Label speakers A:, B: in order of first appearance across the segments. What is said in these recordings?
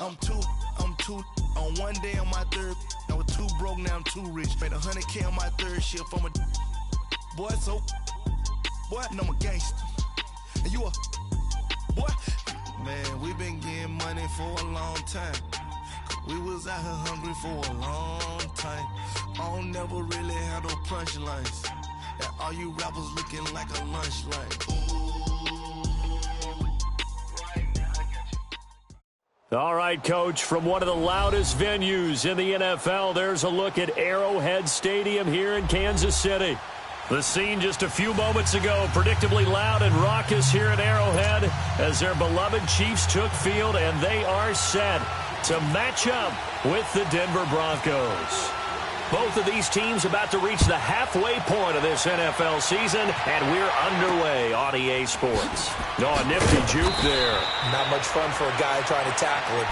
A: I'm two. On one day on my third, I was too broke, now I'm too rich. Made 100K on my third shift. I'm a boy, so boy, and I'm a gangster. And you a boy. Man, we been getting money for a long time. We was out here hungry for a long time. I don't never really have no punchlines. And all you rappers looking like a lunch line.
B: All right, Coach, from one of the loudest venues in the NFL, there's a look at Arrowhead Stadium here in Kansas City. The scene just a few moments ago, predictably loud and raucous here at Arrowhead as their beloved Chiefs took field, and they are set to match up with the Denver Broncos. Both of these teams about to reach the halfway point of this NFL season, and we're underway on EA Sports. Oh, a nifty juke there.
C: Not much fun for a guy trying to tackle it.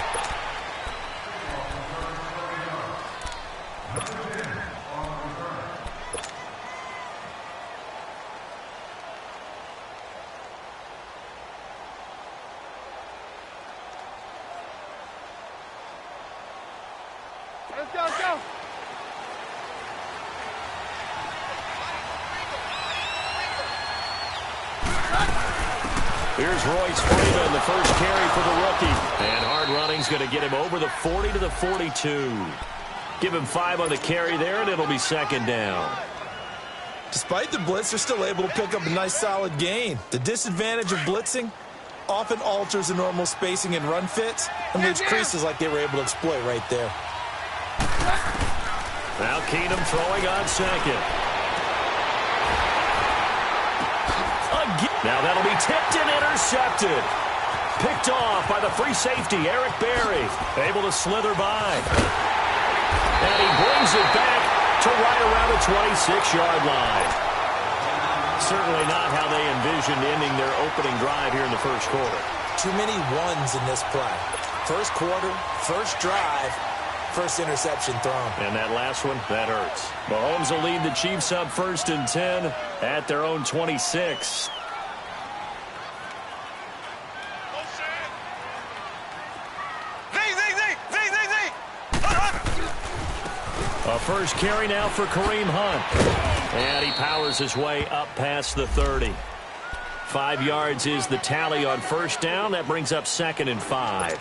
D: Let's go.
B: Here's Royce Freeman, the first carry for the rookie. And hard running's going to get him over the 40 to the 42. Give him 5 on the carry there, and it'll be second down.
C: Despite the blitz, they're still able to pick up a nice solid gain. The disadvantage of blitzing often alters the normal spacing and run fits and leaves creases like they were able to exploit right there.
B: Now Keenum throwing on second. Now that'll be tipped and intercepted. Picked off by the free safety, Eric Berry. Able to slither by. And he brings it back to right around the 26-yard line. Certainly not how they envisioned ending their opening drive here in the first quarter.
C: Too many ones in this play. First quarter, first drive, first interception thrown.
B: And that last one, that hurts. Mahomes will lead the Chiefs up 1st and 10 at their own 26. A first carry now for Kareem Hunt. And he powers his way up past the 30. 5 yards is the tally on first down. That brings up 2nd and 5.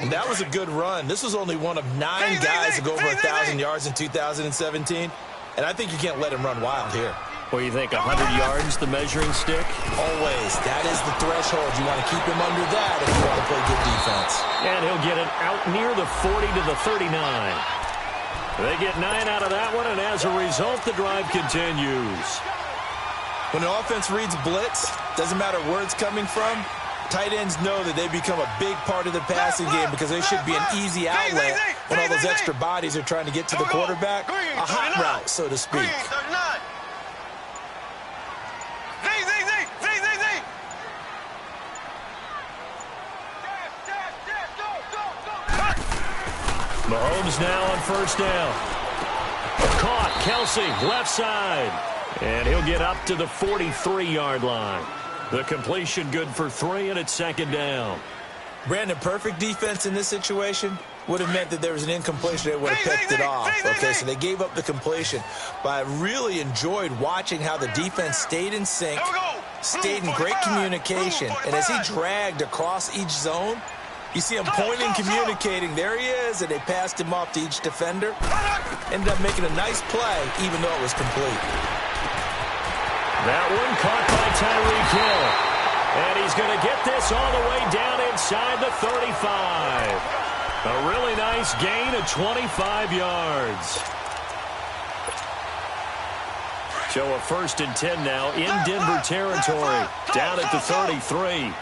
C: And that was a good run. This was only one of 9 guys to go over 1,000 yards in 2017. And I think you can't let him run wild here.
B: Well, you think 100 yards, the measuring stick?
C: Always. That is the threshold. You want to keep him under that if you want to play good defense. And
B: he'll get it out near the 40 to the 39. They get 9 out of that one, and as a result, the drive continues.
C: When the offense reads blitz, doesn't matter where it's coming from, tight ends know that they become a big part of the passing game because they should be an easy outlet when all those extra bodies are trying to get to the quarterback. A hot route, so to speak.
B: Mahomes now on first down. Caught, Kelsey, left side. And he'll get up to the 43-yard line. The completion good for 3, and it's 2nd down.
C: Brandon, perfect defense in this situation would have meant that there was an incompletion. They would have picked it off. Okay, so they gave up the completion. But I really enjoyed watching how the defense stayed in sync, stayed in great communication. And as he dragged across each zone, you see him pointing, communicating. There he is, and they passed him off to each defender. Ended up making a nice play, even though it was complete.
B: That one caught by Tyreek Hill. And he's going to get this all the way down inside the 35. A really nice gain of 25 yards. So a 1st and 10 now in Denver territory. Down at the 33.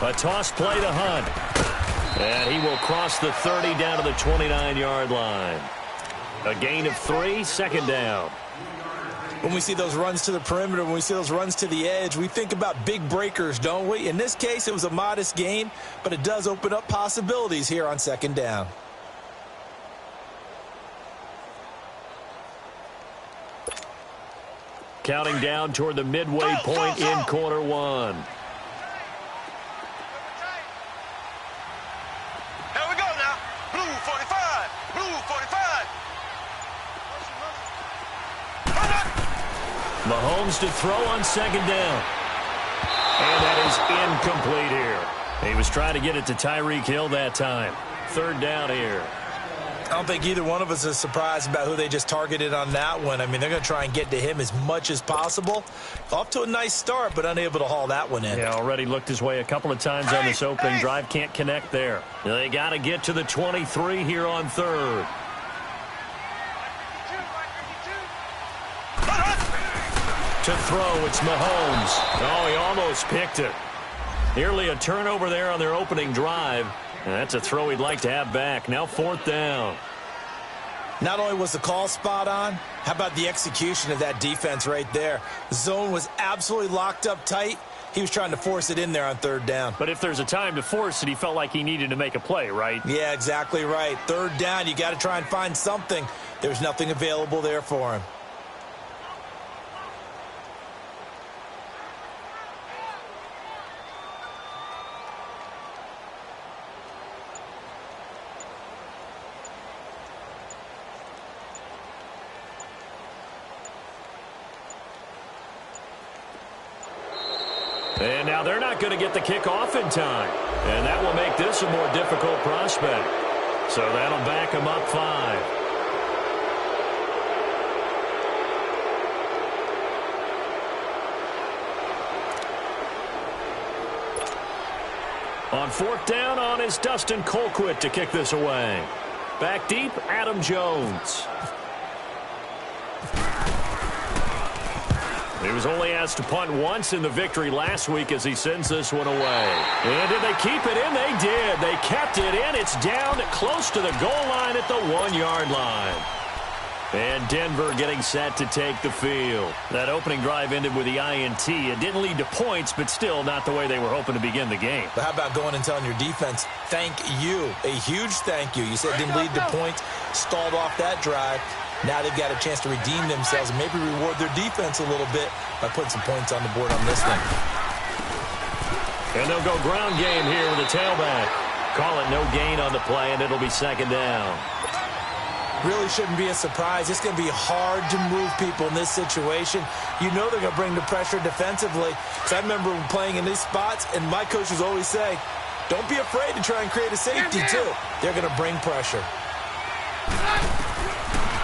B: A toss play to Hunt. And he will cross the 30 down to the 29-yard line. A gain of 3, 2nd down.
C: When we see those runs to the perimeter, when we see those runs to the edge, we think about big breakers, don't we? In this case, it was a modest gain, but it does open up possibilities here on second down.
B: Counting down toward the midway point in quarter one.
A: Here we go now. Blue 45. Blue 45.
B: Mahomes to throw on second down. And that is incomplete here. He was trying to get it to Tyreek Hill that time. Third down here.
C: I don't think either one of us is surprised about who they just targeted on that one. I mean, they're going to try and get to him as much as possible. Off to a nice start, but unable to haul that one in.
B: Yeah, already looked his way a couple of times on this opening drive. Can't connect there. They got to get to the 23 here on third. To throw, it's Mahomes. Oh, he almost picked it. Nearly a turnover there on their opening drive. And that's a throw he'd like to have back. Now fourth down.
C: Not only was the call spot on, how about the execution of that defense right there? The zone was absolutely locked up tight. He was trying to force it in there on third down.
B: But if there's a time to force it, he felt like he needed to make a play, right?
C: Yeah, exactly right. Third down, you got to try and find something. There's nothing available there for him.
B: And now they're not going to get the kickoff in time. And that will make this a more difficult prospect. So that'll back them up 5. On fourth down on is Dustin Colquitt to kick this away. Back deep, Adam Jones. He was only asked to punt once in the victory last week as he sends this one away. And did they keep it in? They did. They kept it in. It's down close to the goal line at the 1-yard line. And Denver getting set to take the field. That opening drive ended with the INT. It didn't lead to points, but still not the way they were hoping to begin the game.
C: But how about going and telling your defense, thank you, a huge thank you. You said it didn't lead to points, stalled off that drive. Now they've got a chance to redeem themselves and maybe reward their defense a little bit by putting some points on the board on this one.
B: And they'll go ground game here with the tailback. Call it no gain on the play, and it'll be second down.
C: Really shouldn't be a surprise. It's going to be hard to move people in this situation. You know they're going to bring the pressure defensively. Because I remember playing in these spots, and my coaches always say, don't be afraid to try and create a safety, too. They're going to bring pressure.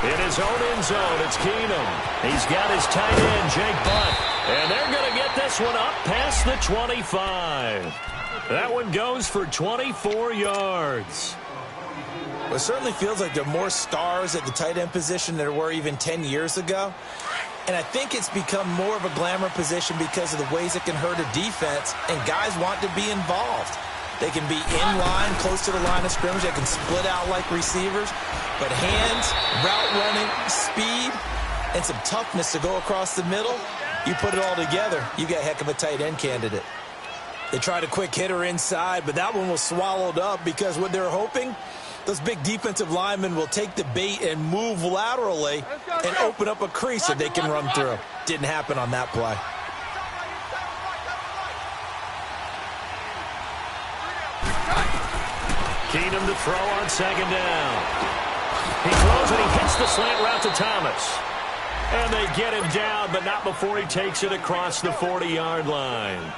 B: In his own end zone, it's Keenum. He's got his tight end, Jake Butt. And they're going to get this one up past the 25. That one goes for 24 yards.
C: Well, it certainly feels like there are more stars at the tight end position than there were even 10 years ago. And I think it's become more of a glamour position because of the ways it can hurt a defense, and guys want to be involved. They can be in line, close to the line of scrimmage. They can split out like receivers. But hands, route running, speed, and some toughness to go across the middle, you put it all together, you got a heck of a tight end candidate. They tried a quick hitter inside, but that one was swallowed up because what they're hoping, those big defensive linemen will take the bait and move laterally and open up a crease that they can run through. Didn't happen on that play.
B: Keenum to throw on second down. He throws and he hits the slant route to Thomas. And they get him down, but not before he takes it across the 40-yard line.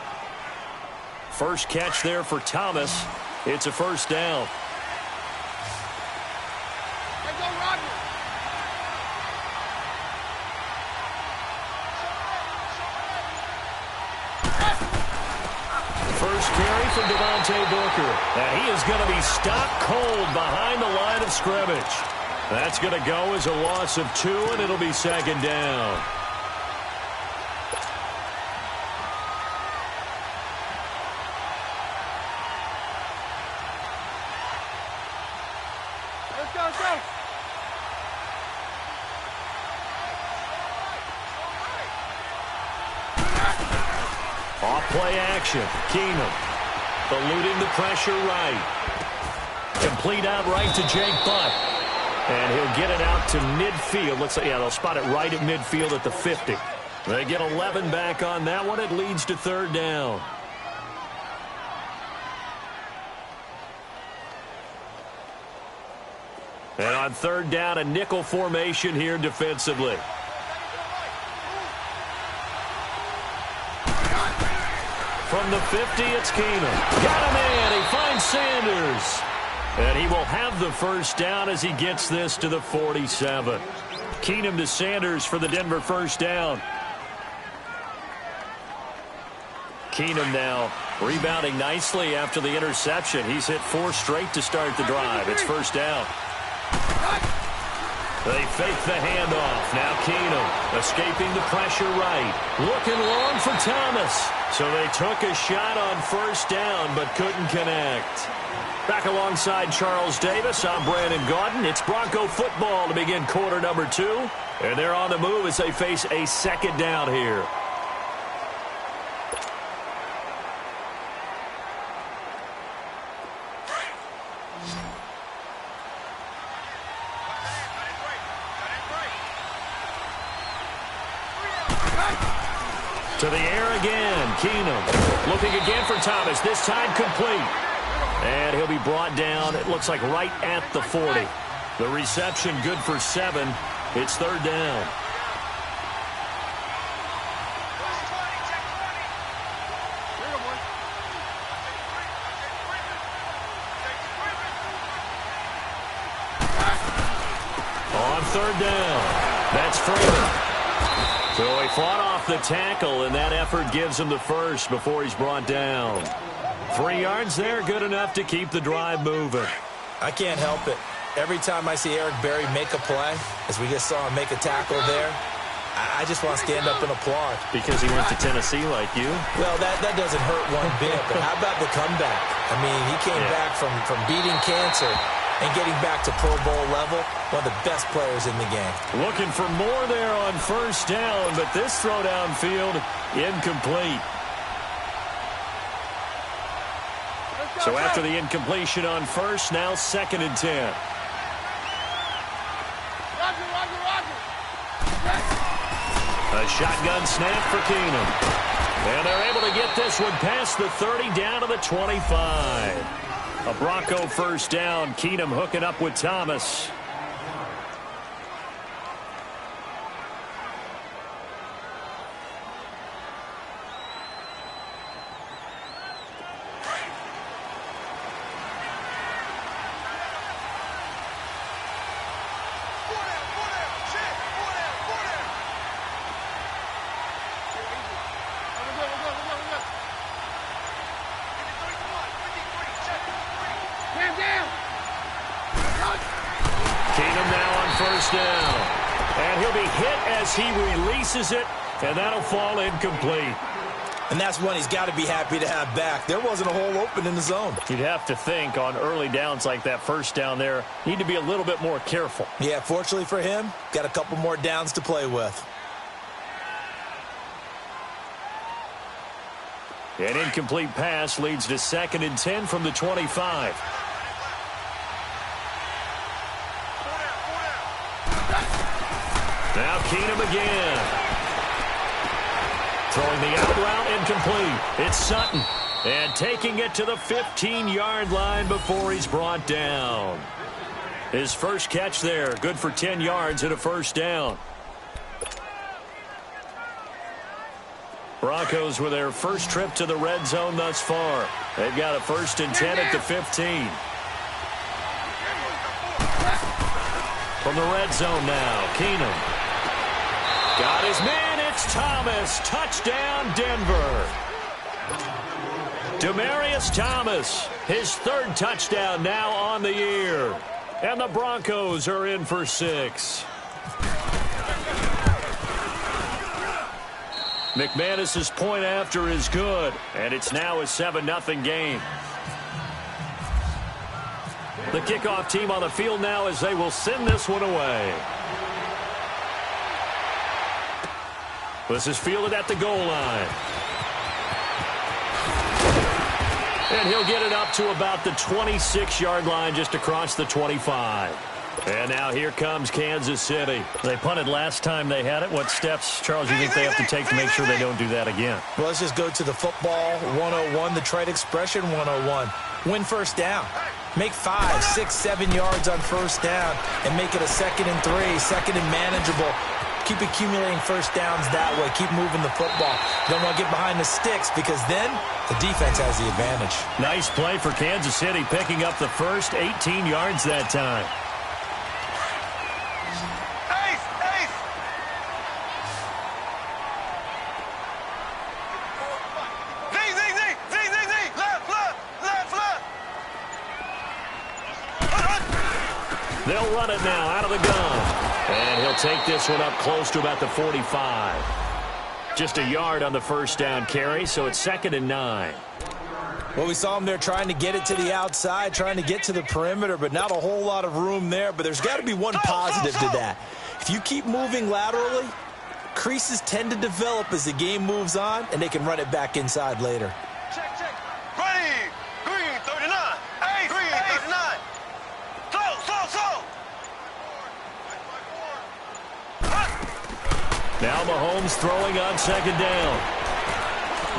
B: First catch there for Thomas. It's a first down. First carry from Devontae Booker. And he is going to be stopped cold behind the line of scrimmage. That's going to go as a loss of 2, and it'll be second down. Off-play action. Keenum eluding the pressure right. Complete out right to Jake Butt. And he'll get it out to midfield. Let's say, yeah, they'll spot it right at midfield at the 50. They get 11 back on that one. It leads to third down. And on third down, a nickel formation here defensively. From the 50, it's Keenum. Got him in. He finds Sanders. And he will have the first down as he gets this to the 47. Keenum to Sanders for the Denver first down. Keenum now rebounding nicely after the interception. He's hit 4 straight to start the drive. It's first down. They fake the handoff. Now Keenum escaping the pressure right. Looking long for Thomas. So they took a shot on first down but couldn't connect. Back alongside Charles Davis, I'm Brandon Gaudin. It's Bronco football to begin quarter number 2. And they're on the move as they face a second down here. To the air again. Keenum looking again for Thomas. This time complete. And he'll be brought down, it looks like, right at the 40. The reception good for 7. It's third down. On third down, that's Freeman. So he fought off the tackle, and that effort gives him the first before he's brought down. 3 yards there, good enough to keep the drive moving.
C: I can't help it. Every time I see Eric Berry make a play, as we just saw him make a tackle there, I just want to stand up and applaud.
B: Because he went to Tennessee like you?
C: Well, that doesn't hurt one bit, but how about the comeback? I mean, he came back from beating cancer and getting back to Pro Bowl level, one of the best players in the game.
B: Looking for more there on first down, but this throw downfield incomplete. So after the incompletion on first, now 2nd and 10. A shotgun snap for Keenum. And they're able to get this one past the 30 down to the 25. A Bronco first down. Keenum hooking up with Thomas. Keenum now on first down. And he'll be hit as he releases it, and that'll fall incomplete.
C: And that's one he's got to be happy to have back. There wasn't a hole open in the zone.
B: You'd have to think on early downs like that first down there, need to be a little bit more careful.
C: Yeah, fortunately for him, got a couple more downs to play with.
B: An incomplete pass leads to 2nd and 10 from the 25. Now Keenum again. Throwing the out route incomplete. It's Sutton. And taking it to the 15-yard line before he's brought down. His first catch there, good for 10 yards and a first down. Broncos with their first trip to the red zone thus far. They've got a 1st and 10 at the 15. From the red zone now, Keenum. Got his man, it's Thomas. Touchdown, Denver. Demaryius Thomas, his 3rd touchdown now on the year. And the Broncos are in for 6. McManus's point after is good, and it's now a 7-0 game. The kickoff team on the field now as they will send this one away. This is fielded at the goal line. And he'll get it up to about the 26-yard line just across the 25. And now here comes Kansas City. They punted last time they had it. What steps, Charles, do you think they have to take to make sure they don't do that again?
C: Well, let's just go to the football 101, the trade expression 101. Win first down. Make 5, 6, 7 yards on first down and make it a 2nd and 3, 2nd and manageable. Keep accumulating first downs that way. Keep moving the football. Don't want to get behind the sticks because then the defense has the advantage.
B: Nice play for Kansas City, picking up the first 18 yards that time. They'll run it now out of the gun. And he'll take this one up close to about the 45. Just a yard on the first down carry, so it's 2nd and 9.
C: Well, we saw him there trying to get it to the outside, trying to get to the perimeter, but not a whole lot of room there. But there's got to be one positive to that. If you keep moving laterally, creases tend to develop as the game moves on, and they can run it back inside later.
A: Check. Ready. Green 39. Ace. Green 39. Slow.
B: Now Mahomes throwing on 2nd down.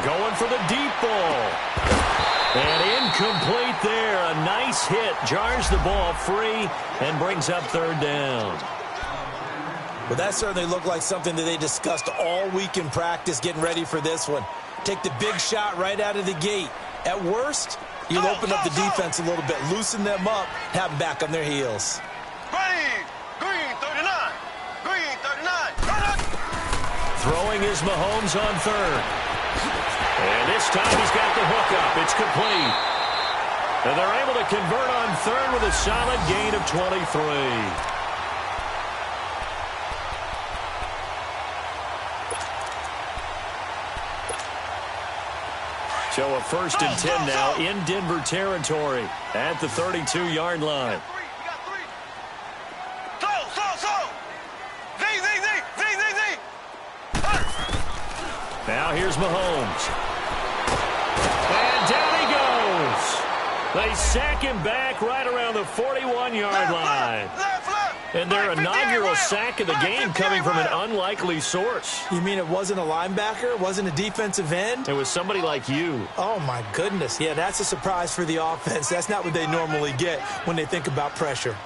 B: Going for the deep ball. And incomplete there. A nice hit. Jars the ball free and brings up 3rd down.
C: Well, that certainly looked like something that they discussed all week in practice getting ready for this one. Take the big shot right out of the gate. At worst, you'll open up the defense a little bit, loosen them up, have them back on their heels.
A: Ready. Green 39. Green 39.
B: Throwing is Mahomes on 3rd. And this time he's got the hook up. It's complete. And they're able to convert on 3rd with a solid gain of 23. So a 1st and 10 now in Denver territory at the 32-yard line. Now here's Mahomes. And down he goes. They sack him back right around the 41-yard line. And their inaugural sack of the game coming from an unlikely source.
C: You mean it wasn't a linebacker? It wasn't a defensive end?
B: It was somebody like you.
C: Oh, my goodness. Yeah, that's a surprise for the offense. That's not what they normally get when they think about pressure.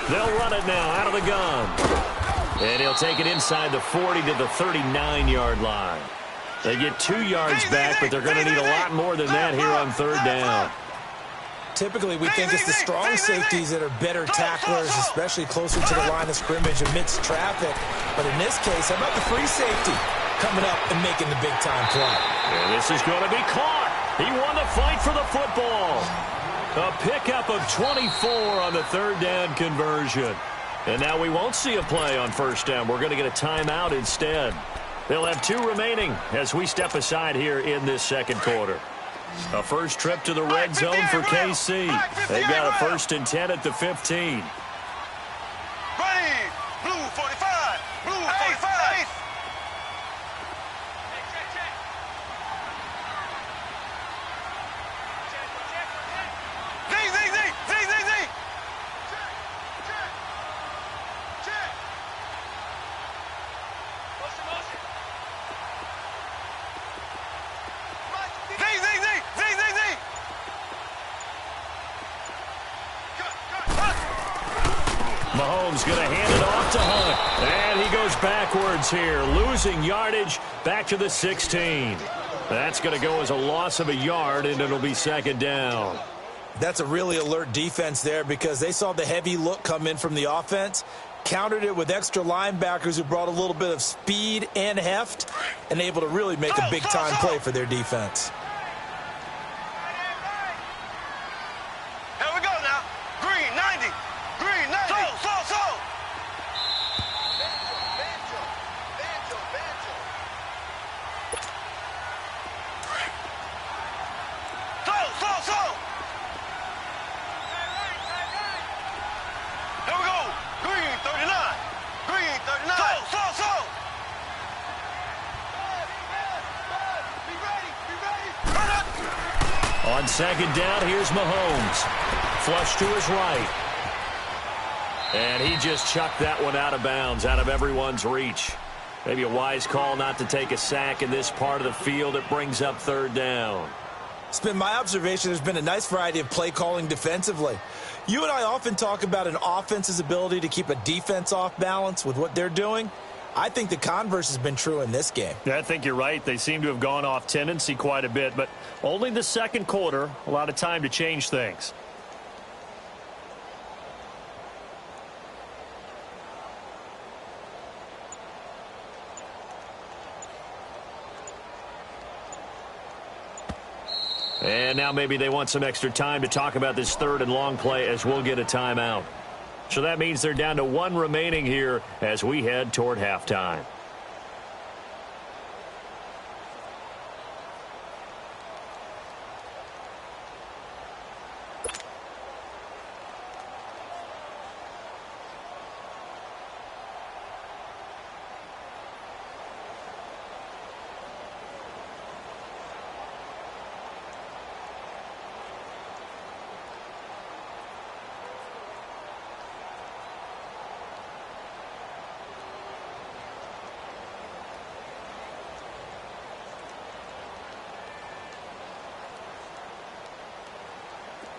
B: They'll run it now out of the gun. And he'll take it inside the 40 to the 39-yard line. They get 2 yards back, but they're going to need a lot more than that here on 3rd down.
C: Typically, we think it's the strong safeties that are better tacklers, especially closer to the line of scrimmage amidst traffic. But in this case, how about the free safety coming up and making the big-time play?
B: And this is going to be caught. He won the fight for the football. A pickup of 24 on the 3rd down conversion. And now we won't see a play on 1st down. We're going to get a timeout instead. They'll have 2 remaining as we step aside here in this 2nd quarter. A first trip to the red zone for KC. They've got a 1st and 10 at the 15.
A: Ready. Blue 45. Blue 45.
B: Mahomes going to hand it off to Hunt. And he goes backwards here, losing yardage back to the 16. That's going to go as a loss of a yard, and it'll be 2nd down.
C: That's a really alert defense there because they saw the heavy look come in from the offense, countered it with extra linebackers who brought a little bit of speed and heft, and able to really make a big-time play for their defense.
A: Here we go now. Green 90. Green 90. So. Here we go. Green 39. Green 39. So.
B: On second down, here's Mahomes. Flush to his right. And he just chucked that one out of bounds, out of everyone's reach. Maybe a wise call not to take a sack in this part of the field. It brings up third down.
C: It's been my observation there's been a nice variety of play calling defensively. You and I often talk about an offense's ability to keep a defense off balance with what they're doing. I think the converse has been true in this game.
B: Yeah, I think you're right. They seem to have gone off tendency quite a bit, but only the second quarter, a lot of time to change things. And now maybe they want some extra time to talk about this third and long play as we'll get a timeout. So that means they're down to one remaining here as we head toward halftime.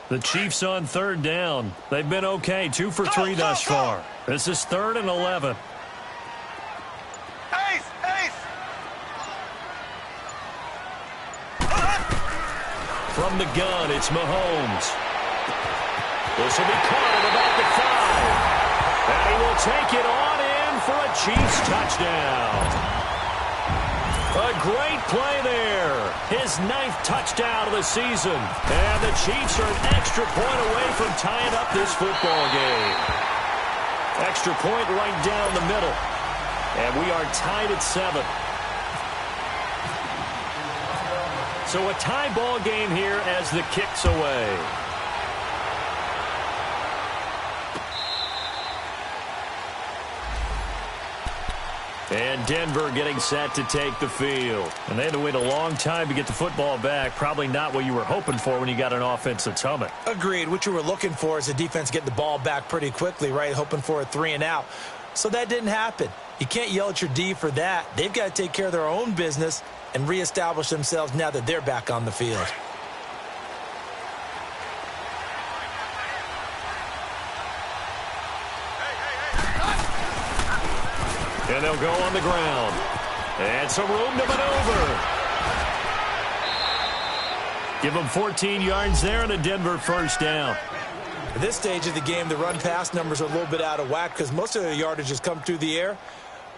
B: The Chiefs on third down. They've been okay, 2 for 3 thus far. This is 3rd and 11. From the gun, it's Mahomes. This will be caught at about the 5. And he will take it on in for a Chiefs touchdown. A great play there. His 9th touchdown of the season. And the Chiefs are an extra point away from tying up this football game. Extra point right down the middle. And we are tied at 7. So a tie ball game here as the kick's away. And Denver getting set to take the field. And they had to wait a long time to get the football back. Probably not what you were hoping for when you got an offense that's humming.
C: Agreed. What you were looking for is the defense getting the ball back pretty quickly, right? Hoping for a 3 and out. So that didn't happen. You can't yell at your D for that. They've got to take care of their own business and reestablish themselves now that they're back on the field.
B: And they'll go on the ground. And some room to maneuver. Give them 14 yards there and a Denver first down.
C: At this stage of the game, the run-pass numbers are a little bit out of whack because most of their yardage has come through the air.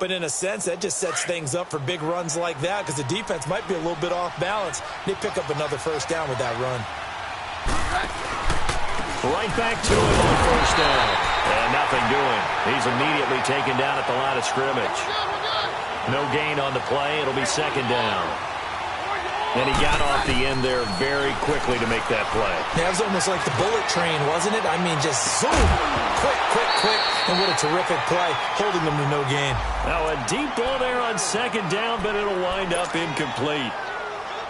C: But in a sense, that just sets things up for big runs like that because the defense might be a little bit off balance. They pick up another first down with that run.
B: Right back to him on first down. And nothing doing. He's immediately taken down at the line of scrimmage. No gain on the play. It'll be second down. And he got off the end there very quickly to make that play.
C: That was almost like the bullet train, wasn't it? I mean, just zoom. Quick, quick, quick. And what a terrific play, holding them to no gain.
B: Now a deep ball there on second down, but it'll wind up incomplete.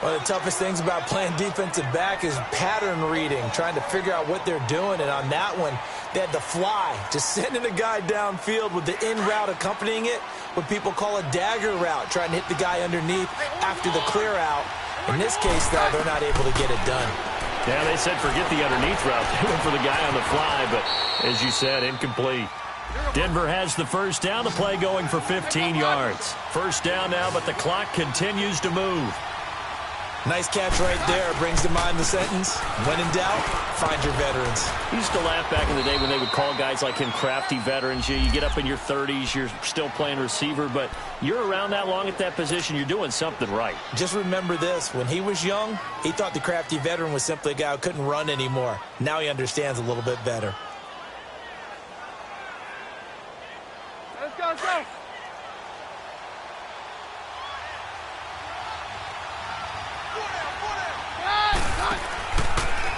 C: One of the toughest things about playing defensive back is pattern reading, trying to figure out what they're doing. And on that one, they had the fly, just sending a guy downfield with the in route accompanying it, what people call a dagger route, trying to hit the guy underneath after the clear out. In this case, though, they're not able to get it done.
B: Yeah, they said forget the underneath route. They went for the guy on the fly, but as you said, incomplete. Denver has the first down, the play going for 15 yards. First down now, but the clock continues to move.
C: Nice catch right there. Brings to mind the sentence, when in doubt, find your veterans.
B: I used to laugh back in the day when they would call guys like him crafty veterans. You get up in your 30s, you're still playing receiver, but you're around that long at that position, you're doing something right.
C: Just remember this. When he was young, he thought the crafty veteran was simply a guy who couldn't run anymore. Now he understands a little bit better.
D: Let's go, let's go.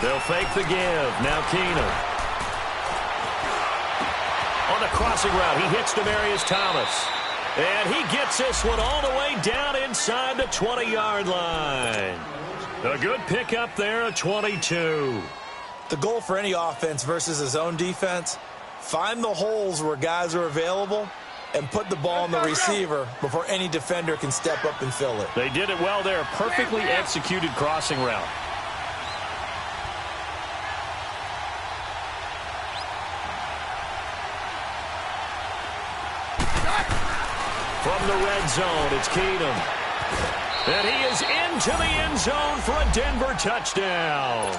B: They'll fake the give. Now Keenum. On the crossing route, he hits Demaryius Thomas. And he gets this one all the way down inside the 20-yard line. A good pickup there at 22.
C: The goal for any offense versus a zone defense, find the holes where guys are available and put the ball on the receiver before any defender can step up and fill it.
B: They did it well there. Perfectly executed crossing route. From the red zone, it's Keenum. And he is into the end zone for a Denver touchdown.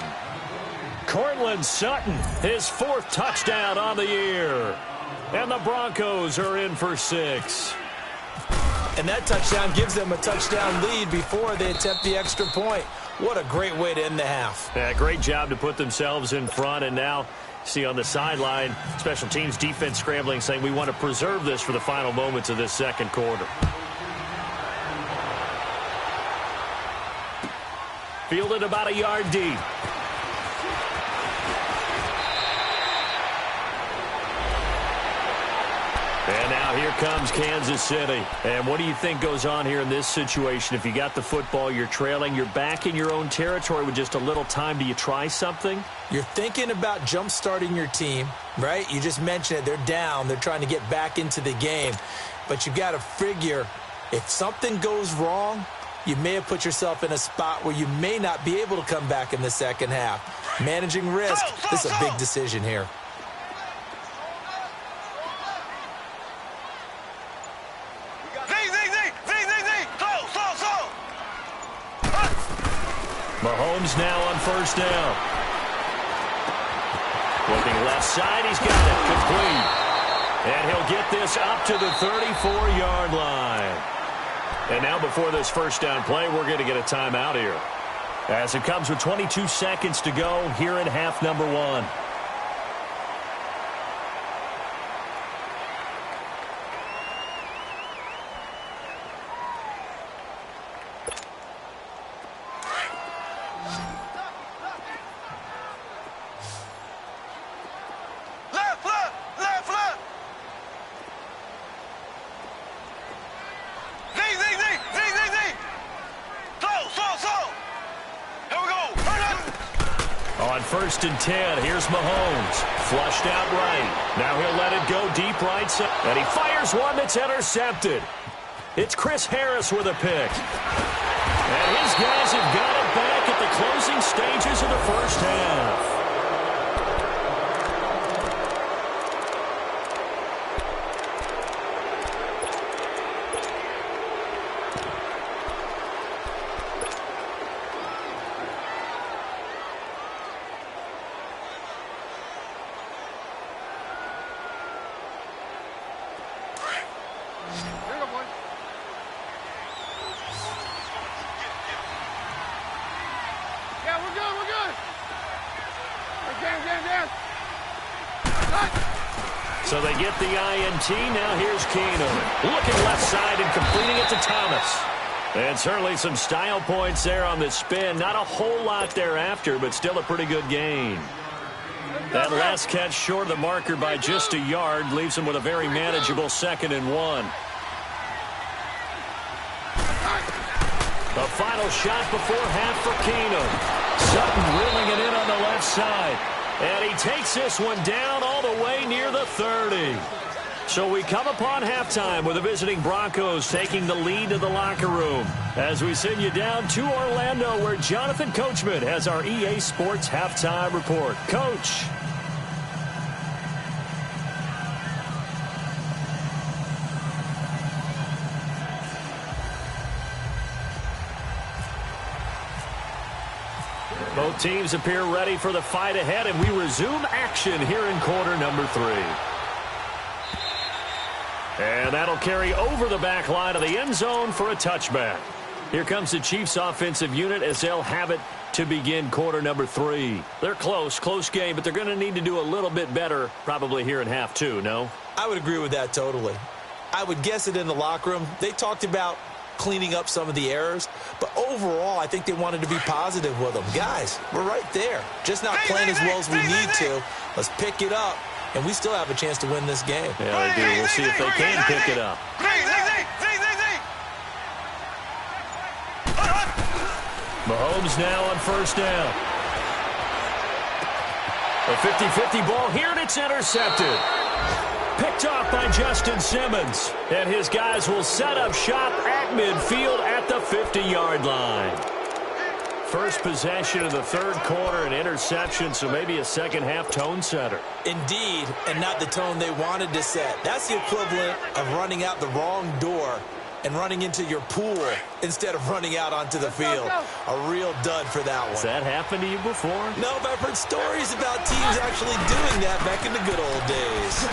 B: Cortland Sutton, his 4th touchdown on the year. And the Broncos are in for 6.
C: And that touchdown gives them a touchdown lead before they attempt the extra point. What a great way to end the half.
B: Yeah, great job to put themselves in front. And now, see on the sideline, special teams defense scrambling, saying we want to preserve this for the final moments of this second quarter. Fielded about a yard deep. And now here comes Kansas City. And what do you think goes on here in this situation? If you got the football, you're trailing, you're back in your own territory with just a little time. Do you try something?
C: You're thinking about jump-starting your team, right? You just mentioned it. They're down. They're trying to get back into the game. But you've got to figure if something goes wrong, you may have put yourself in a spot where you may not be able to come back in the second half. Managing risk, this is a big decision here.
B: Mahomes now on first down. Looking left side, he's got it complete. And he'll get this up to the 34-yard line. And now before this first down play, we're going to get a timeout here. As it comes with 22 seconds to go here in half number 1. First and 10. Here's Mahomes. Flushed out right. Now he'll let it go deep right side. And he fires one that's intercepted. It's Chris Harris with a pick. And his guys have got it back at the closing stages of the first half. So they get the INT. Now here's Keenum. Looking left side and completing it to Thomas. And certainly some style points there on the spin. Not a whole lot thereafter, but still a pretty good gain. That last catch short of the marker by just a yard leaves him with a very manageable 2nd and 1. The final shot before half for Keenum. Sutton reeling it in on the left side. And he takes this one down all the way near the 30. So we come upon halftime with the visiting Broncos taking the lead to the locker room. As we send you down to Orlando, where Jonathan Coachman has our EA Sports halftime report. Coach. Both teams appear ready for the fight ahead, and we resume action here in quarter number 3. And that'll carry over the back line of the end zone for a touchback. Here comes the Chiefs offensive unit as they'll have it to begin quarter number 3. They're close game, but they're going to need to do a little bit better probably here in half 2, no?
C: I would agree with that totally. I would guess it in the locker room. They talked about cleaning up some of the errors, but overall I think they wanted to be positive with them. Guys, we're right there. Just not playing as well as we need to. Let's pick it up, and we still have a chance to win this game.
B: Yeah, they do. We'll see if they can pick it up. Mahomes now on first down. A 50-50 ball here, and it's intercepted. Picked off by Justin Simmons. And his guys will set up shop at midfield at the 50-yard line. First possession of the third quarter, an interception, so maybe a second-half tone setter.
C: Indeed, and not the tone they wanted to set. That's the equivalent of running out the wrong door and running into your pool instead of running out onto the field. A real dud for that one.
B: Has that happened to you before?
C: No, but I've heard stories about teams actually doing that back in the good old days.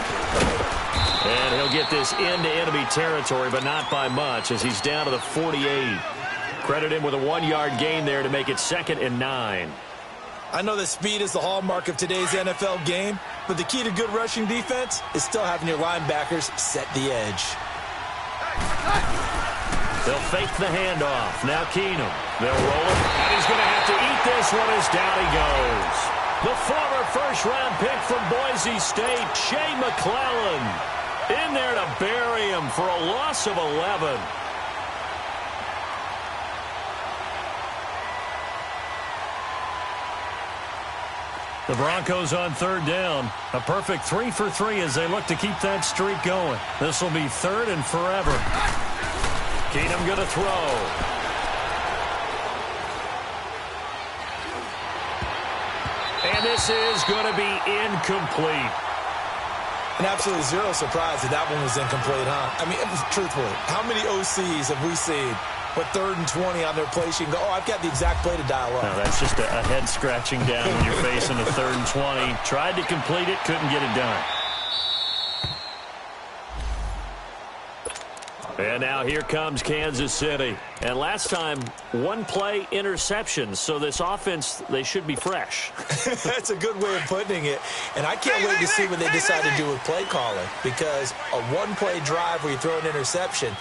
B: And he'll get this into enemy territory, but not by much, as he's down to the 48. Credit him with a 1-yard gain there to make it 2nd and 9.
C: I know that speed is the hallmark of today's NFL game, but the key to good rushing defense is still having your linebackers set the edge.
B: They'll fake the handoff. Now Keenum. They'll roll it, and he's going to have to eat this one as down he goes. The former first-round pick from Boise State, Shea McClellan, in there to bury him for a loss of 11. The Broncos on third down. A perfect 3 for 3 as they look to keep that streak going. This will be 3rd and forever. Keenum going to throw. And this is going to be incomplete.
C: And absolutely zero surprise that one was incomplete, huh? I mean, truthfully, how many OCs have we seen with 3rd and 20 on their play sheet and go, oh, I've got the exact play to dial up?
B: No, that's just a head scratching down when you're facing a 3rd and 20. Tried to complete it, couldn't get it done. And now here comes Kansas City. And last time, 1-play interception. So this offense, they should be fresh.
C: That's a good way of putting it. And I can't wait to see what they decide to do with play calling. Because a 1-play drive where you throw an interception,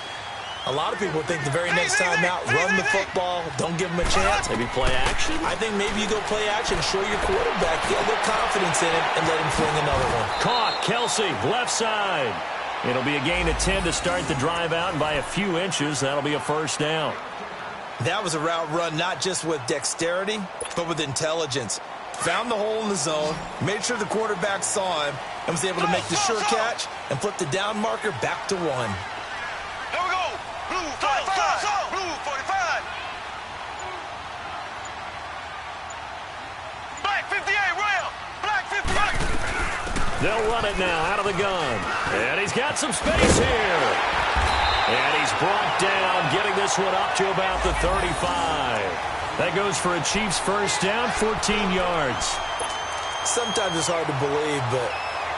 C: a lot of people think the very next time out, run the football, don't give them a chance.
B: Maybe play action?
C: I think maybe you go play action, show your quarterback, get a little confidence in him, and let him fling another one.
B: Caught, Kelsey, left side. It'll be a gain of 10 to start the drive out, and by a few inches, that'll be a first down.
C: That was a route run not just with dexterity, but with intelligence. Found the hole in the zone, made sure the quarterback saw him, and was able to make the sure catch and flip the down marker back to 1.
A: Here we go. Blue 45. Blue 45. Black 58, rail. Black 58.
B: They'll run it now out of the gun. And he's got some space here. And he's brought down, getting this one up to about the 35. That goes for a Chiefs first down, 14 yards.
C: Sometimes it's hard to believe, but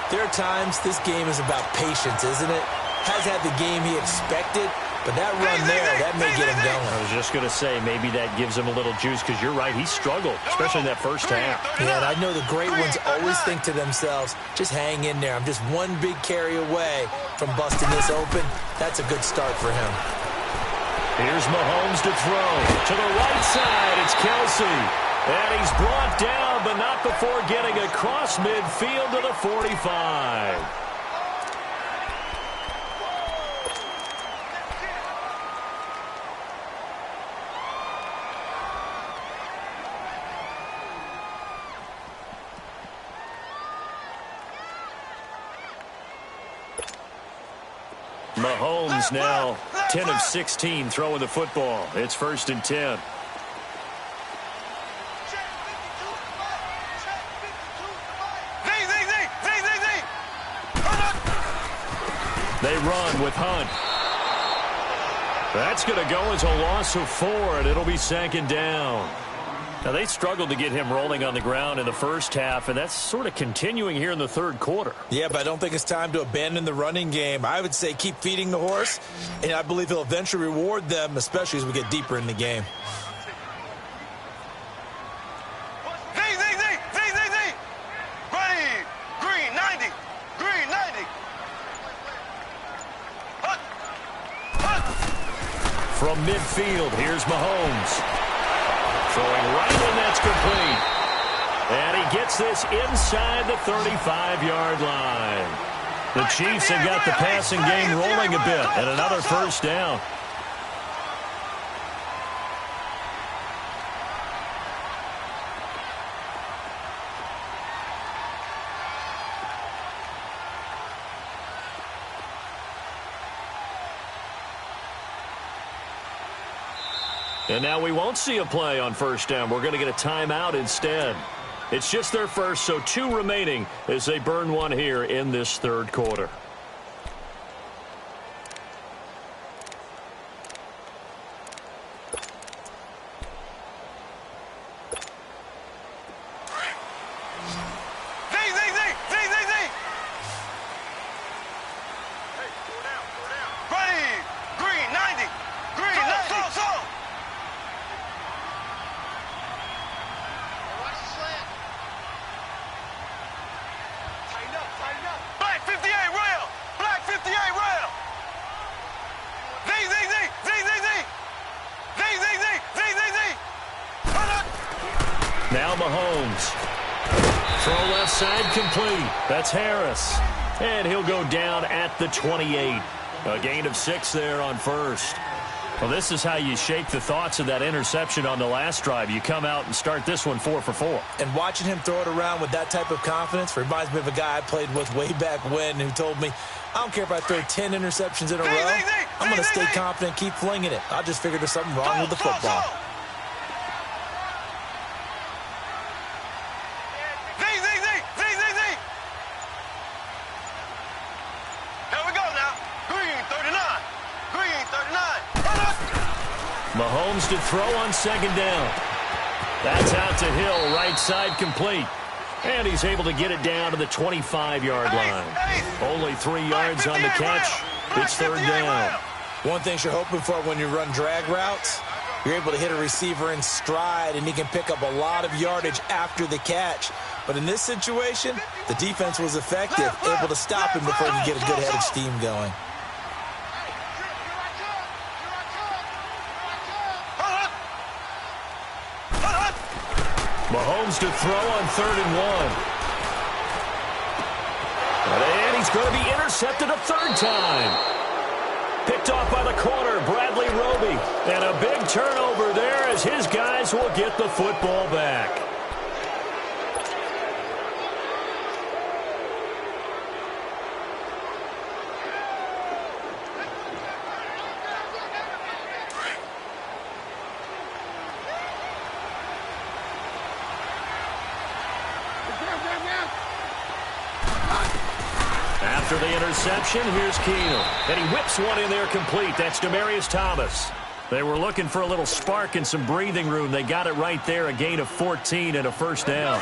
C: there are times this game is about patience, isn't it? Has had the game he expected, but that run there, that may get him going.
B: I was just going to say, maybe that gives him a little juice, because you're right, he struggled, especially in that first half.
C: Yeah, and I know the great ones always think to themselves, just hang in there. I'm just one big carry away from busting this open. That's a good start for him.
B: Here's Mahomes to throw. To the right side, it's Kelsey. And he's brought down, but not before getting across midfield to the 45. Mahomes now 10 of 16 throwing the football. It's 1st and 10. They run with Hunt. That's going to go as a loss of 4, and it'll be 2nd down. Now, they struggled to get him rolling on the ground in the first half, and that's sort of continuing here in the third quarter.
C: Yeah, but I don't think it's time to abandon the running game. I would say keep feeding the horse, and I believe he'll eventually reward them, especially as we get deeper in the game.
A: Green 90. Green 90.
B: From midfield, here's Mahomes. Throwing right, and that's complete. And he gets this inside the 35-yard line. The Chiefs have got the passing game rolling a bit, and another first down. And now we won't see a play on first down. We're going to get a timeout instead. It's just their first, so 2 remaining as they burn one here in this third quarter. Now Mahomes. Throw left side complete. That's Harris. And he'll go down at the 28. A gain of 6 there on first. Well, this is how you shake the thoughts of that interception on the last drive. You come out and start this one 4 for 4.
C: And watching him throw it around with that type of confidence reminds me of a guy I played with way back when who told me, I don't care if I throw 10 interceptions in a row. I'm going to stay confident, keep flinging it. I just figured there's something wrong with the football.
B: Mahomes to throw on second down. That's out to Hill, right side complete. And he's able to get it down to the 25-yard line. Only 3 yards on the catch. It's third down.
C: One thing you're hoping for when you run drag routes, you're able to hit a receiver in stride, and he can pick up a lot of yardage after the catch. But in this situation, the defense was effective, able to stop him before he could get a good head of steam going.
B: Mahomes to throw on 3rd and 1. And he's going to be intercepted a 3rd time. Picked off by the corner, Bradley Roby. And a big turnover there as his guys will get the football back. After the interception, here's Keenum. And he whips one in there complete. That's Demaryius Thomas. They were looking for a little spark and some breathing room. They got it right there, a gain of 14 and a first down.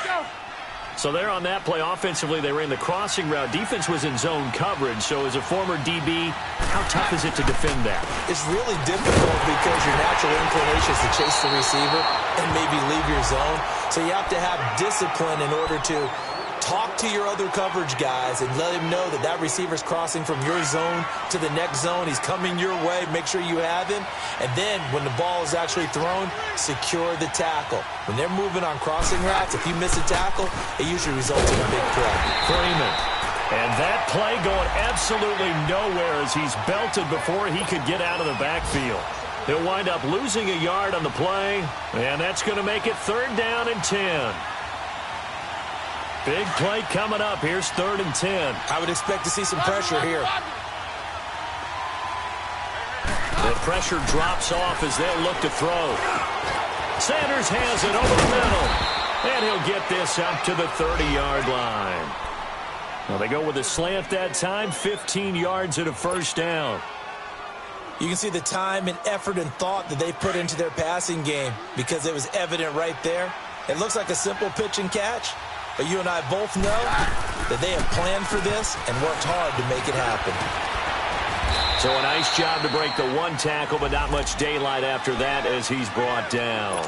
B: So there on that play, offensively, they ran the crossing route. Defense was in zone coverage. So as a former DB, how tough is it to defend that?
C: It's really difficult because your natural inclination is to chase the receiver and maybe leave your zone. So you have to have discipline in order to talk to your other coverage guys and let him know that that receiver's crossing from your zone to the next zone. He's coming your way. Make sure you have him. And then when the ball is actually thrown, secure the tackle. When they're moving on crossing routes, if you miss a tackle, it usually results in a big play.
B: Freeman. And that play going absolutely nowhere as he's belted before he could get out of the backfield. He'll wind up losing a yard on the play, and that's going to make it 3rd down and 10. Big play coming up. Here's 3rd and 10.
C: I would expect to see some pressure here.
B: The pressure drops off as they'll look to throw. Sanders has it over the middle. And he'll get this up to the 30-yard line. Well, they go with a slant that time, 15 yards and a first down.
C: You can see the time and effort and thought that they put into their passing game because it was evident right there. It looks like a simple pitch and catch, but you and I both know that they have planned for this and worked hard to make it happen.
B: So a nice job to break the one tackle, but not much daylight after that as he's brought down.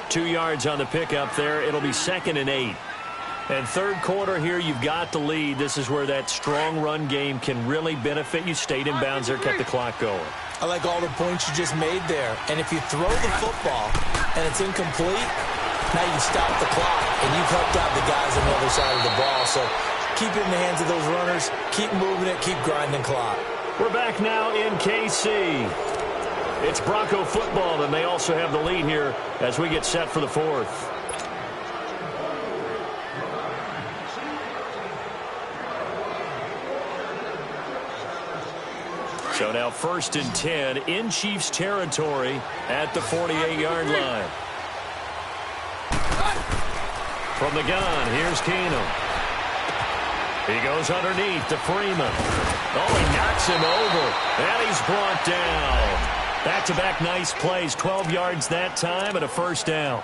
B: 2 yards on the pickup there. It'll be 2nd and 8. And third quarter here, you've got the lead. This is where that strong run game can really benefit you. Stayed in bounds there, kept the clock going.
C: I like all the points you just made there. And if you throw the football and it's incomplete, now you stop the clock, and you've helped out the guys on the other side of the ball. So keep it in the hands of those runners. Keep moving it. Keep grinding clock.
B: We're back now in KC. It's Bronco football, and they also have the lead here as we get set for the fourth. So So now 1st and 10 in Chiefs territory at the 48-yard line. From the gun, here's Keenum. He goes underneath to Freeman. Oh, he knocks him over. And he's brought down. Back-to-back nice plays, 12 yards that time and a 1st down.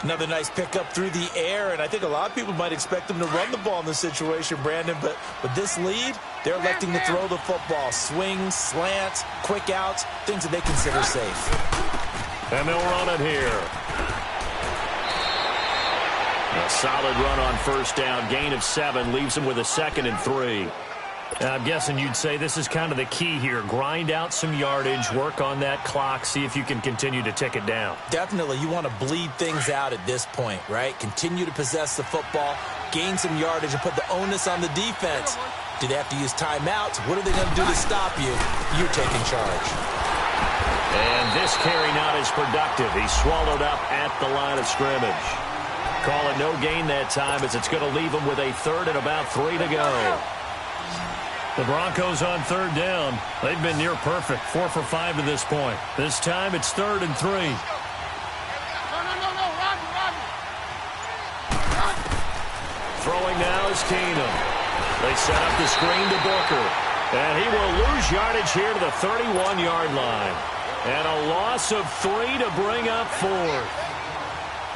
C: Another nice pickup through the air, and I think a lot of people might expect him to run the ball in this situation, Brandon, but with this lead, they're electing to throw the football. Swings, slants, quick outs, things that they consider safe.
B: And they'll run it here. A solid run on 1st down, gain of 7, leaves them with a 2nd and 3. Now, I'm guessing you'd say this is kind of the key here. Grind out some yardage, work on that clock, see if you can continue to tick it down.
C: Definitely. You want to bleed things out at this point, right? Continue to possess the football, gain some yardage, and put the onus on the defense. Do they have to use timeouts? What are they going to do to stop you? You're taking charge.
B: And this carry not as productive. He's swallowed up at the line of scrimmage. Call it no gain that time as it's going to leave him with a 3rd and about 3 to go. The Broncos on 3rd down. They've been near perfect, 4 for 5 to this point. This time it's 3rd and 3.
D: No, Roger.
B: Throwing now is Keenum. They set up the screen to Booker. And he will lose yardage here to the 31-yard line. And a loss of 3 to bring up 4th.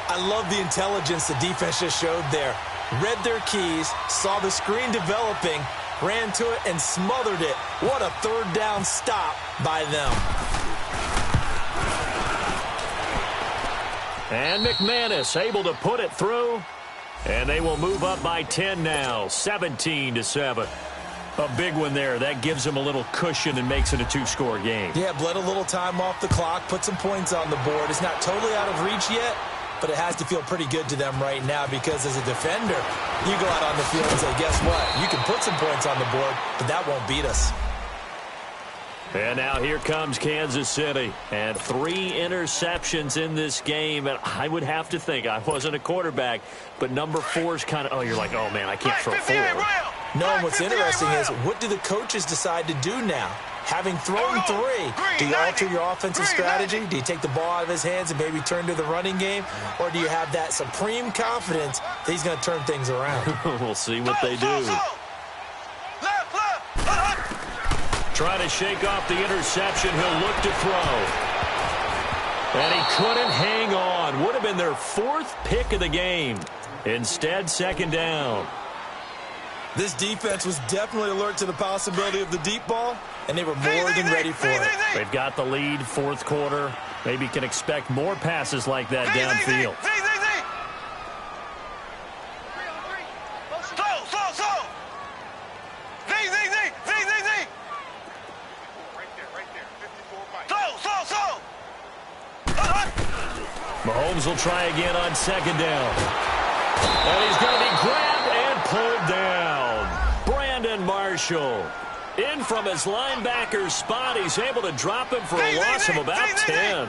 C: I love the intelligence the defense just showed there. Read their keys, saw the screen developing, ran to it and smothered it. What a 3rd down stop by them.
B: And McManus able to put it through. And they will move up by 10 now, 17-7. A big one there. That gives them a little cushion and makes it a 2-score game.
C: Yeah, bled a little time off the clock, put some points on the board. It's not totally out of reach yet, but it has to feel pretty good to them right now because as a defender, you go out on the field and say, guess what? You can put some points on the board, but that won't beat us.
B: And now here comes Kansas City. And 3 interceptions in this game. And I would have to think, I wasn't a quarterback, but number 4 is kind of, you're like, oh, man, I can't throw 4.
C: No, and what's interesting is, what do the coaches decide to do now? Having thrown 3, do you alter your offensive strategy? Do you take the ball out of his hands and maybe turn to the running game? Or do you have that supreme confidence that he's going to turn things around?
B: We'll see what they do. Trying to shake off the interception. He'll look to throw. And he couldn't hang on. Would have been their 4th pick of the game. Instead, 2nd down.
C: This defense was definitely alert to the possibility of the deep ball, and they were more than ready for it.
B: They've got the lead, 4th quarter. Maybe can expect more passes like that downfield. Mahomes will try again on 2nd down. And he's going to be grabbed and pulled down. Brandon Marshall in from his linebacker spot. He's able to drop him for a loss of about 10.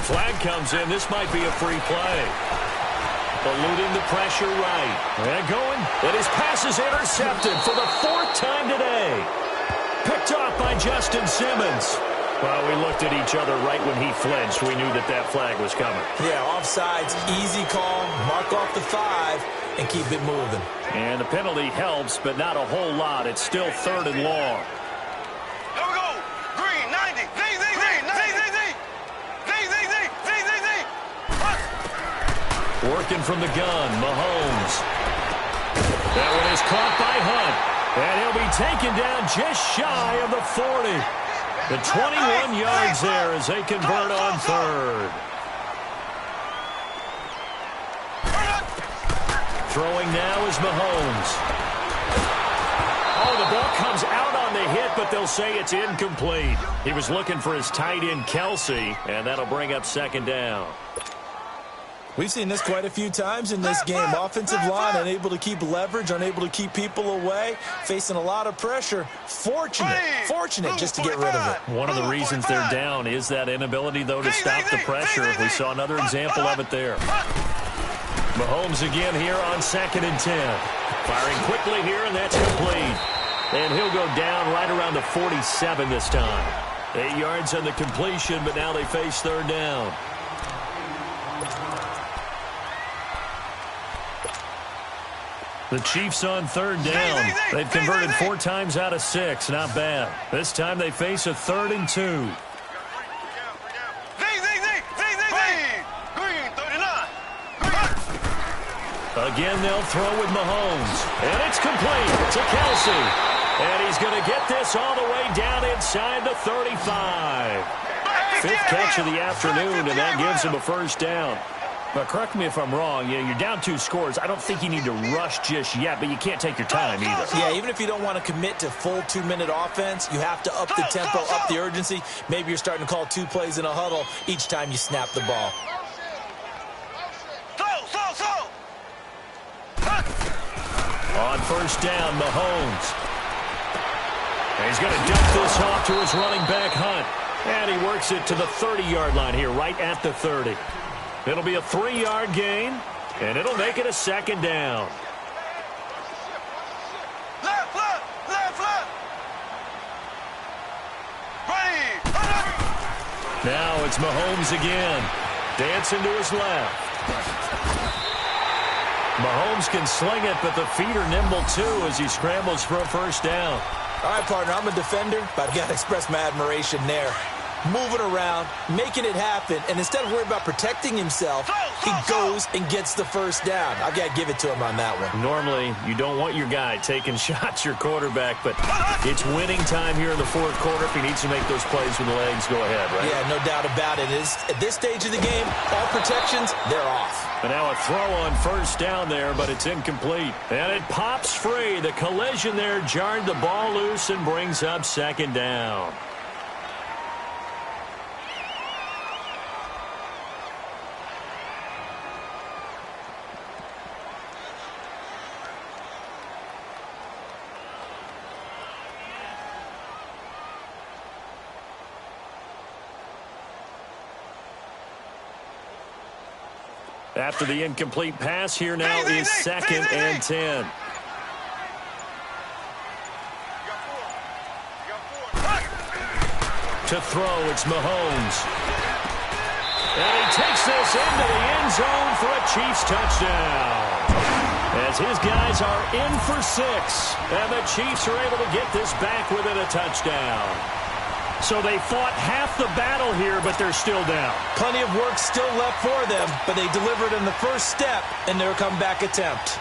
B: Flag comes in. This might be a free play. Eluding the pressure right. And going. And his pass is intercepted for the 4th time today. Picked off by Justin Simmons. Well, we looked at each other right when he flinched. We knew that that flag was coming.
C: Yeah, offsides, easy call. Mark off the 5 and keep it moving.
B: And the penalty helps, but not a whole lot. It's still 3rd and long.
A: Here we go. Green, 90.
B: Working from the gun, Mahomes. That one is caught by Hunt. And he'll be taken down just shy of the 40. The 21 yards there as they convert on 3rd. Throwing now is Mahomes. Oh, the ball comes out on the hit, but they'll say it's incomplete. He was looking for his tight end, Kelsey, and that'll bring up 2nd down.
C: We've seen this quite a few times in this game. Offensive line unable to keep leverage, unable to keep people away, facing a lot of pressure. Fortunate just to get rid of it.
B: One of the reasons they're down is that inability, though, to stop the pressure. We saw another example of it there. Mahomes again here on 2nd and 10. Firing quickly here, and that's complete. And he'll go down right around the 47 this time. 8 yards on the completion, but now they face 3rd down. The Chiefs on 3rd down. They've converted 4 times out of 6. Not bad. This time they face a 3rd and 2. Again, they'll throw with Mahomes. And it's complete to Kelsey. And he's going to get this all the way down inside the 35. 5th catch of the afternoon, and that gives him a 1st down. But correct me if I'm wrong, you're down 2 scores. I don't think you need to rush just yet, but you can't take your time either.
C: Yeah, even if you don't want to commit to full 2-minute offense, you have to up the tempo, up the urgency. Maybe you're starting to call 2 plays in a huddle each time you snap the ball.
B: On 1st down, Mahomes. And he's going to dump this off to his running back, Hunt. And he works it to the 30-yard line here, right at the 30. It'll be a 3-yard gain, and it'll make it a 2nd down.
A: Left. Ready.
B: Now it's Mahomes again. Dancing to his left. Mahomes can sling it, but the feet are nimble, too, as he scrambles for a 1st down.
C: All right, partner, I'm a defender, but I've got to express my admiration there. Moving around, making it happen, and instead of worrying about protecting himself, he goes and gets the 1st down. I've got to give it to him on that one.
B: Normally, you don't want your guy taking shots, your quarterback, but it's winning time here in the 4th quarter. If he needs to make those plays with the legs, go ahead, right?
C: Yeah, no doubt about it. At this stage of the game, all protections, they're off.
B: And now a throw on 1st down there, but it's incomplete. And it pops free. The collision there jarred the ball loose and brings up 2nd down. After the incomplete pass, here now is 2nd and 10. To throw, it's Mahomes. And he takes this into the end zone for a Chiefs touchdown. As his guys are in for 6. And the Chiefs are able to get this back within a touchdown. So they fought half the battle here, but they're still down.
C: Plenty of work still left for them, but they delivered in the 1st step in their comeback attempt.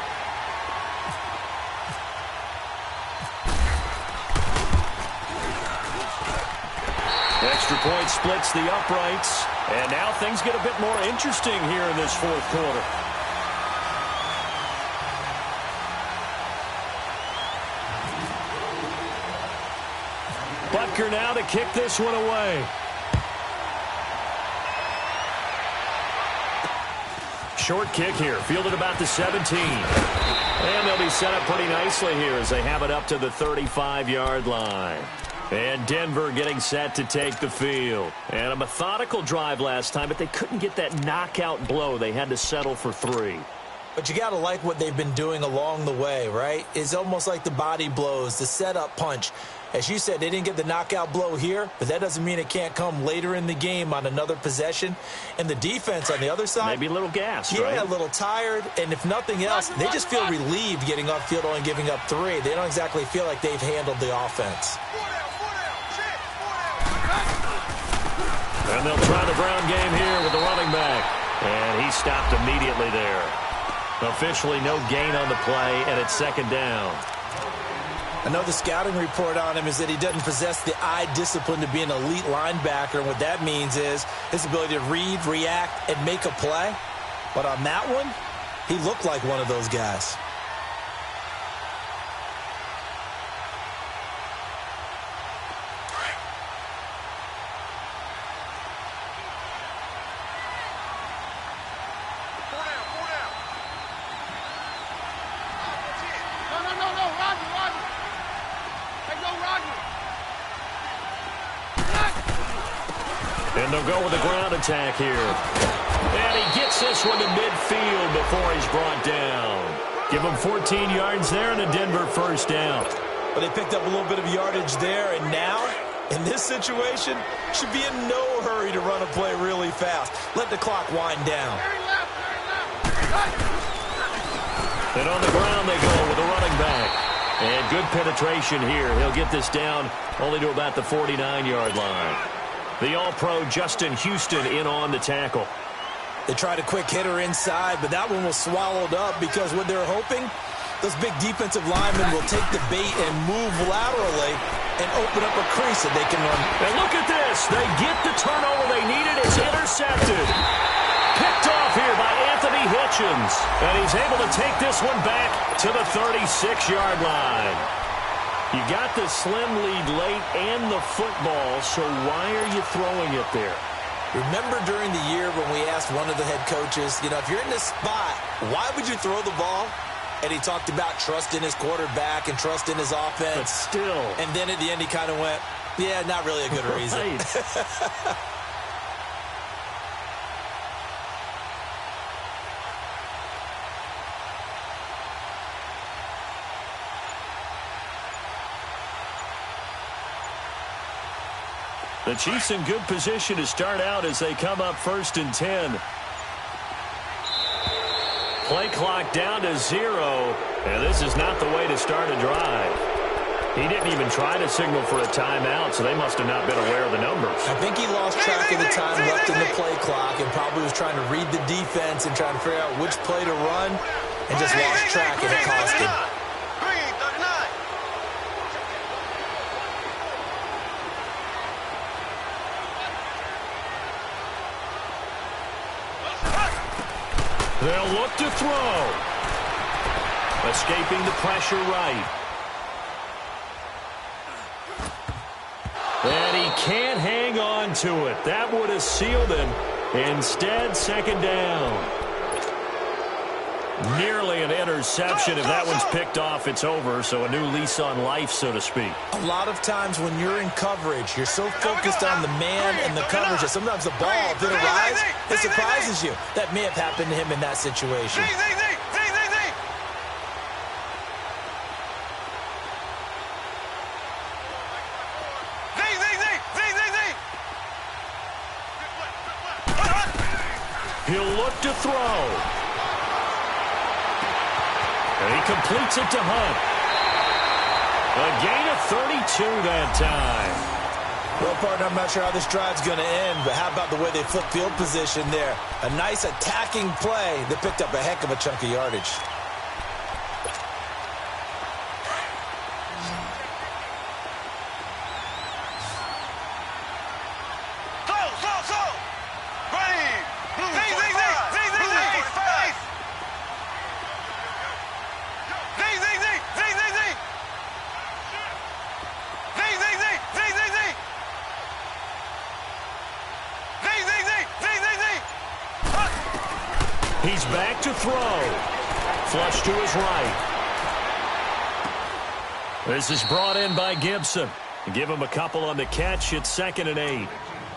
B: Extra point splits the uprights, and now things get a bit more interesting here in this 4th quarter. Butker now to kick this one away. Short kick here, fielded about the 17. And they'll be set up pretty nicely here as they have it up to the 35-yard line. And Denver getting set to take the field. And a methodical drive last time, but they couldn't get that knockout blow. They had to settle for 3.
C: But you got to like what they've been doing along the way, right? It's almost like the body blows, the setup punch. As you said, they didn't get the knockout blow here, but that doesn't mean it can't come later in the game on another possession. And the defense on the other side,
B: maybe a little gassed,
C: yeah,
B: right?
C: a little tired. And if nothing else, they just feel relieved getting off field only giving up 3. They don't exactly feel like they've handled the offense.
B: And they'll try the ground game here with the running back. And he stopped immediately there. Officially no gain on the play, and it's 2nd down.
C: Another scouting report on him is that he doesn't possess the eye discipline to be an elite linebacker. And what that means is his ability to read, react, and make a play. But on that one, he looked like one of those guys.
B: And they'll go with a ground attack here. And he gets this one to midfield before he's brought down. Give him 14 yards there and a Denver first down.
C: But they picked up a little bit of yardage there, and now, in this situation, should be in no hurry to run a play really fast. Let the clock wind down.
B: And on the ground they go with a running back. And good penetration here. He'll get this down only to about the 49-yard line. The All-Pro Justin Houston in on the tackle.
C: They tried a quick hitter inside, but that one was swallowed up because what they're hoping, those big defensive linemen will take the bait and move laterally and open up a crease that they can run.
B: And look at this. They get the turnover they needed. It's intercepted. Picked off here by Anthony Hitchens. And he's able to take this one back to the 36-yard line. You got the slim lead late and the football, so why are you throwing it there?
C: Remember during the year when we asked one of the head coaches, if you're in this spot, why would you throw the ball? And he talked about trust in his quarterback and trust in his offense.
B: But still.
C: And then at the end he kind of went, yeah, not really a good reason.
B: Right. The Chiefs in good position to start out as they come up 1st and 10. Play clock down to 0, and this is not the way to start a drive. He didn't even try to signal for a timeout, so they must have not been aware of the numbers.
C: I think he lost track of the time left in the play clock and probably was trying to read the defense and trying to figure out which play to run and just lost track, and it cost him.
B: They'll look to throw. Escaping the pressure right. And he can't hang on to it. That would have sealed him. Instead, 2nd down. Nearly an interception. If that one's picked off, it's over. So a new lease on life, so to speak.
C: A lot of times when you're in coverage, you're so focused on the man and the coverage that sometimes the ball, if it arrives, it surprises you. That may have happened to him in that situation.
B: He'll look to throw. And he completes it to Hunt. A gain of 32 that time.
C: Well, partner, I'm not sure how this drive's going to end, but how about the way they flip field position there? A nice attacking play that picked up a heck of a chunk of yardage.
B: He's back to throw. Flush to his right. This is brought in by Gibson. Give him a couple on the catch. It's 2nd and 8.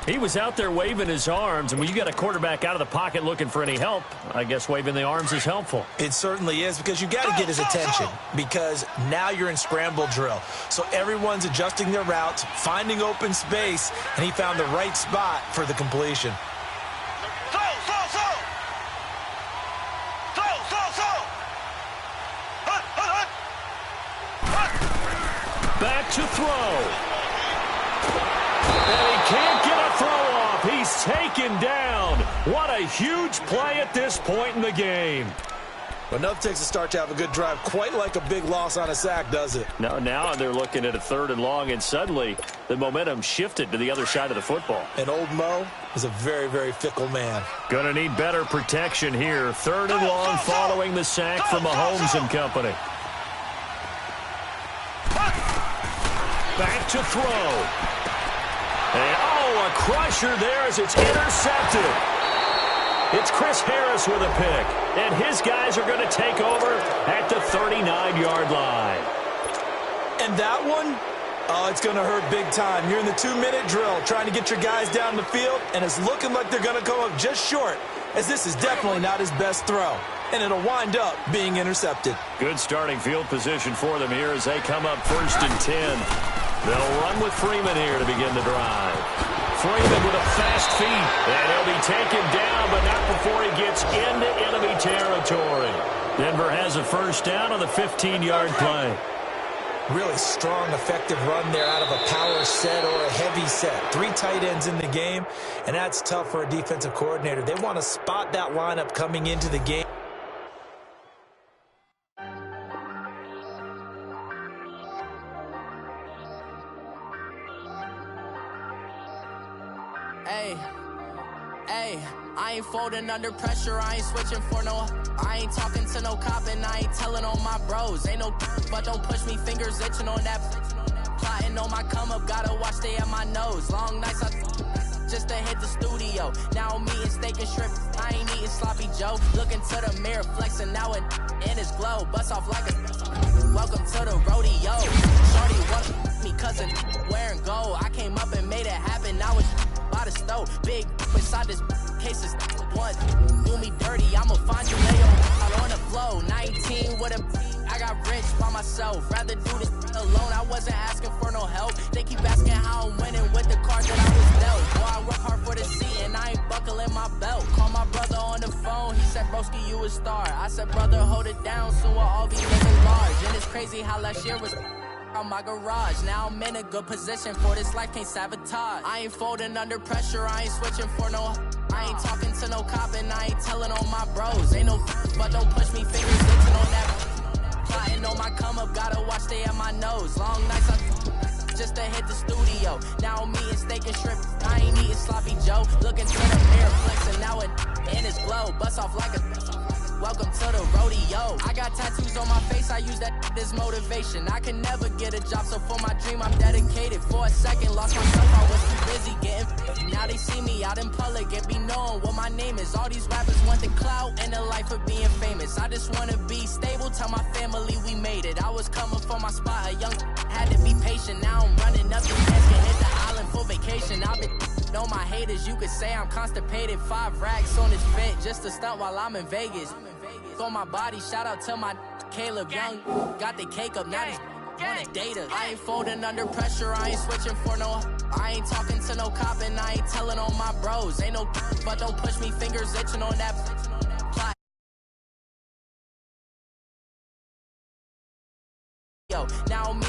B: He was out there waving his arms, and when you got a quarterback out of the pocket looking for any help, I guess waving the arms is helpful.
C: It certainly is, because you got to get his attention, because now you're in scramble drill. So everyone's adjusting their routes, finding open space, and he found the right spot for the completion.
B: Back to throw. And he can't get a throw off. He's taken down. What a huge play at this point in the game.
C: But enough takes a start to have a good drive. Quite like a big loss on a sack, does it?
B: Now they're looking at a 3rd and long, and suddenly the momentum shifted to the other side of the football.
C: And old Mo is a very, very fickle man.
B: Going to need better protection here. 3rd and long following the sack from Mahomes and company. Back to throw. And, a crusher there as it's intercepted. It's Chris Harris with a pick. And his guys are going to take over at the 39-yard line.
C: And that one Oh, it's going to hurt big time. You're in the 2-minute drill, trying to get your guys down the field, and it's looking like they're going to come up just short, as this is definitely not his best throw, and it'll wind up being intercepted.
B: Good starting field position for them here as they come up 1st and 10. They'll run with Freeman here to begin the drive. Freeman with a fast feet, and he'll be taken down, but not before he gets into enemy territory. Denver has a 1st down on the 15-yard play.
C: Really strong, effective run there out of a power set or a heavy set. 3 tight ends in the game, and that's tough for a defensive coordinator. They want to spot that lineup coming into the game.
E: Hey, I ain't folding under pressure, I ain't switching for no. I ain't talking to no cop and I ain't telling on my bros. Ain't no but don't push me, fingers itching on that. Plotting on my come up, gotta watch stay at my nose. Long nights just to hit the studio. Now I'm eating steak and shrimp, I ain't eating sloppy Joe. Looking to the mirror, flexing now and in his glow. Bust off like a welcome to the rodeo. Shorty want me cousin wearing gold. I came up and made it happen, now it's by the stove. Big beside this case is one. Do me dirty, I'ma find you lay on the flow. 19 with a I got rich by myself. Rather do this alone, I wasn't asking for no help. They keep asking how I'm winning with the cards that I was dealt. Boy, I work hard for the seat and I ain't buckling my belt. Call my brother on the phone, he said, broski, you a star. I said, brother, hold it down, soon we'll all be living large. And it's crazy how last year was on my garage. Now I'm in a good position for this life, can't sabotage. I ain't folding under pressure, I ain't switching for no. I ain't talking to no cop and I ain't telling on my bros. Ain't no but don't push me, fingers itching on that. Plotting on my come up, gotta watch stay at my nose. Long nights just to hit the studio. Now I'm eating steak and shrimp, I ain't eating sloppy Joe. Looking to the mirror, flexing now and in his glow. Bust off like a welcome to the rodeo. I got tattoos on my face, I use that as motivation. I can never get a job, so for my dream I'm dedicated. For a second, lost myself, I was too busy getting. Now they see me out in public and be knowing what my name is. All these rappers want the clout and the life of being famous. I just wanna be stable, tell my family we made it. I was coming for my spot, a young had to be patient. Now I'm running up the desk and hit the island for vacation. I've been know my haters, you could say I'm constipated. 5 racks on this fit, just to stunt while I'm in Vegas. On my body, shout out to my Caleb Young. Got the cake up, now he's wanna date us. I ain't folding under pressure, I ain't switching for no. I ain't talking to no cop and I ain't telling on my bros. Ain't no but don't push me, fingers itching on that plot. Yo, now me